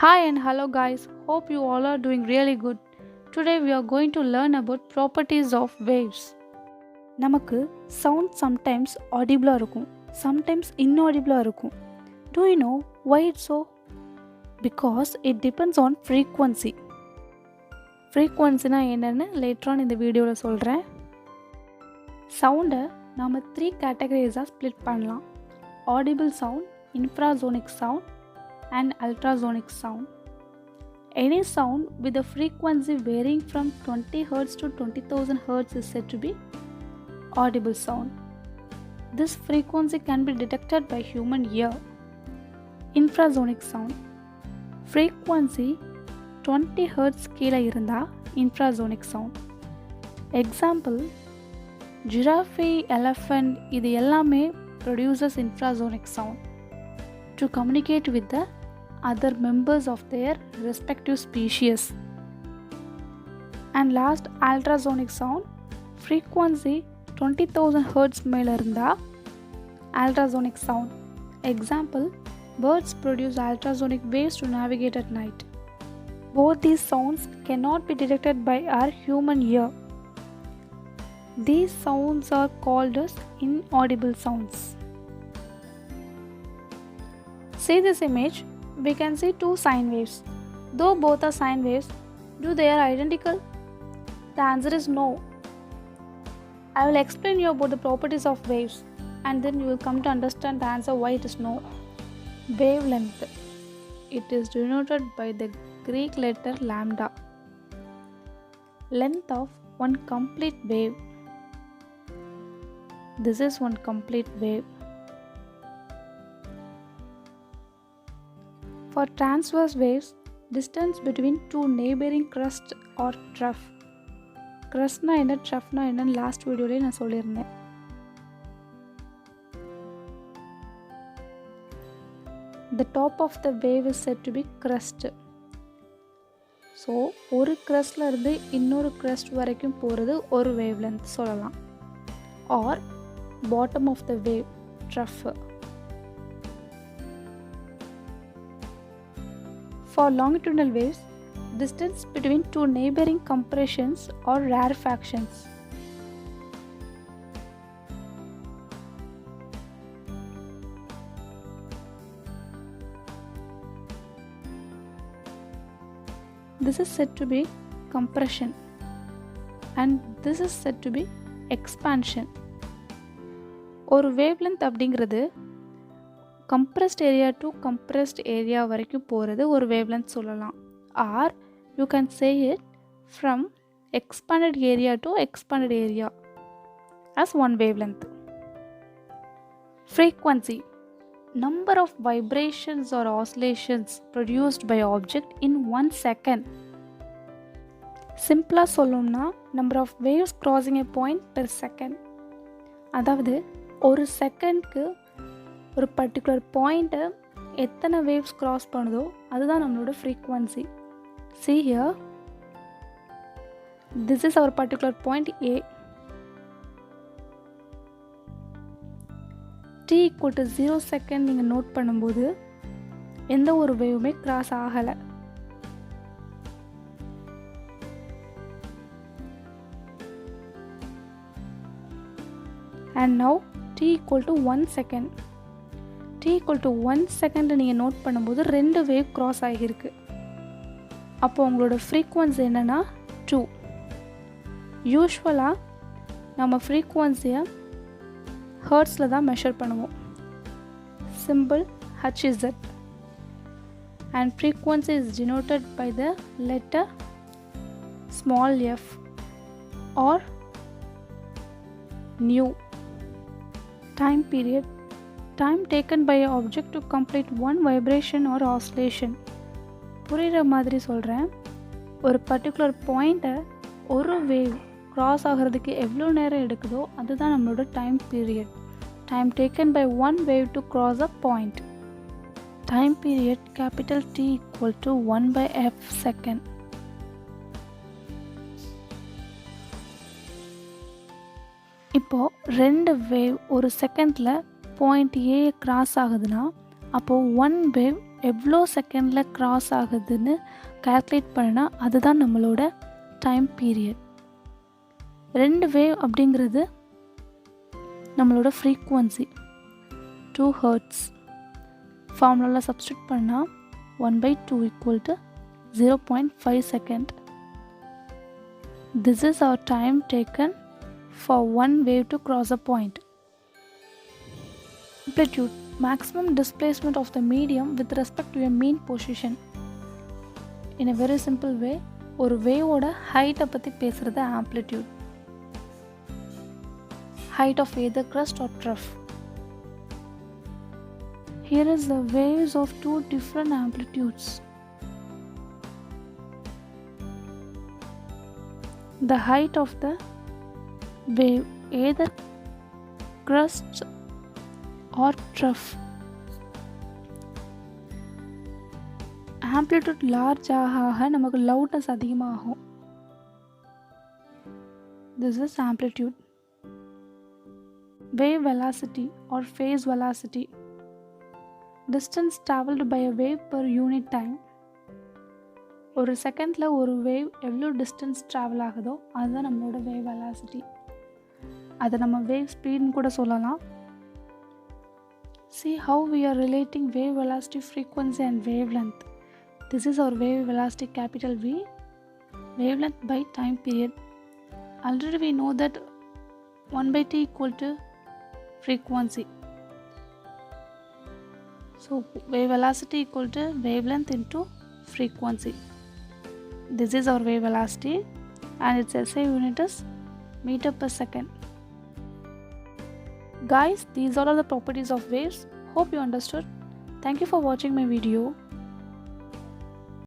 Hi and hello guys, hope you all are doing really good. Today we are going to learn about properties of waves. நமக்கு sound sometimes audible இருக்கும் sometimes inaudible இருக்கும். Do you know why it's so? Because it depends on frequency. Frequencyனா என்னன்னு later on இந்த வீடியோவில் சொல்கிறேன். சவுண்டை நாம் 3 கேட்டகரிஸாக split பண்ணலாம். Audible sound, infrasonic sound and ultrasonic sound. Any sound with a frequency varying from 20 Hz to 20,000 Hz is said to be audible sound. This frequency can be detected by human ear. Infrasonic sound. Frequency 20 Hz கீழே இருந்தா infrasonic sound. Example, giraffe, elephant இது எல்லாமே produces infrasonic sound to communicate with the other members of their respective species. And last, ultrasonic sound. Frequency 20,000 Hz மேல இருந்தா ultrasonic sound. Example, birds produce ultrasonic waves to navigate at night. Both these sounds cannot be detected by our human ear. These sounds are called as inaudible sounds. See this image, we can see two sine waves. Though both are sine waves, do they are identical? The answer is no. I will explain you about the properties of waves and then you will come to understand the answer why it is no. Wavelength. It is denoted by the Greek letter lambda. Length of one complete wave. This is one complete wave. For transverse waves, distance between two neighboring crust or trough. Crustனா என்ன ட்ரஃப்னா என்னன்னு last வீடியோலேயே நான் சொல்லியிருந்தேன். The top of the wave is said to be crust. So ஒரு crustல இருந்து இன்னொரு crust வரைக்கும் போகிறது ஒரு வேவ் லென்த் சொல்லலாம். Or bottom of the wave, trough. For longitudinal waves, distance between two neighboring compressions or rarefactions. This is said to be compression and this is said to be expansion. ஒரு wavelength அப்படிங்கிறது compressed area to compressed area வரைக்கும் போகிறது ஒரு wavelength சொல்லலாம். Or you can say it from expanded area to expanded area as one wavelength. Frequency. Number of vibrations or oscillations produced by object in 1 second. சிம்பிளாக சொல்லணும்னா number of waves crossing a point per second. அதாவது ஒரு செகண்ட்க்கு ஒரு particular பாயிண்ட்டை எத்தனை waves cross பண்ணுதோ அதுதான் நம்மளோட frequency. See here, this is our particular point A. T equal to 0 second நீங்கள் நோட் பண்ணும்போது எந்த ஒரு வேவுமே கிராஸ் ஆகலை. And now T equal to 1 second. T equal to 1 second நீங்கள் நோட் பண்ணும்போது ரெண்டு வேவ் க்ராஸ் ஆகியிருக்கு. அப்போ உங்களோட ஃப்ரீக்வன்சி என்னென்னா 2. யூஸ்வலாக நம்ம ஃப்ரீக்வன்சியை ஹர்ட்ஸில் தான் மெஷர் பண்ணுவோம். Simple HZ and frequency is denoted by the letter small f or nu. Time period. Time taken by an object to complete one vibration or oscillation. புரிகிற மாதிரி சொல்கிறேன். ஒரு பர்டிகுலர் பாயிண்ட்டை ஒரு வேவ் க்ராஸ் ஆகிறதுக்கு எவ்வளோ நேரம் எடுக்குதோ அதுதான் நம்மளோட time period. Time taken by one wave to cross a point. Time period capital T equal to 1/f second. இப்போது ரெண்டு வேவ் ஒரு செகண்டில் பாயிண்ட் ஏ கிராஸ் ஆகுதுன்னா அப்போது ஒன் வேவ் எவ்வளோ செகண்டில் க்ராஸ் ஆகுதுன்னு கால்குலேட் பண்ணால் அதுதான் நம்மளோட டைம் பீரியட். 2 வேவ் அப்படிங்கிறது நம்மளோட ஃப்ரீக்குவன்சி 2 ஹர்ட்ஸ். ஃபார்முலாவில் சப்ஸ்டியூட் பண்ணால் 1/2 equal to 0.5 second. This is our time taken for one wave to cross a point. Amplitude, maximum displacement of the medium with respect to a mean position. In a very simple way, ஒரு வேவோட ஹைட்டை பற்றி பேசுகிறது amplitude. Height of either crust or trough. Here is the waves of 2 different amplitudes. The height of the wave either crust or trough. Amplitude large ஆக நமக்கு loudness அதிகமாகும். This is amplitude. Wave velocity or phase velocity. Distance traveled by a wave per unit time. ஒரு செகண்டில் ஒரு wave எவ்வளோ distance travel ஆகுதோ அதுதான் நம்மளோட வேவ் வெலாசிட்டி. அதை நம்ம வேவ் ஸ்பீடுன்னு கூட சொல்லலாம். See how we are relating wave velocity, frequency and wavelength. This is our wave velocity capital V, wavelength by time period. Already we know that 1/t equal to frequency. So wave velocity equal to wavelength into frequency. This is our wave velocity and its SI unit is meter per second. Guys, these are all the properties of waves. Hope you understood. Thank you for watching my video.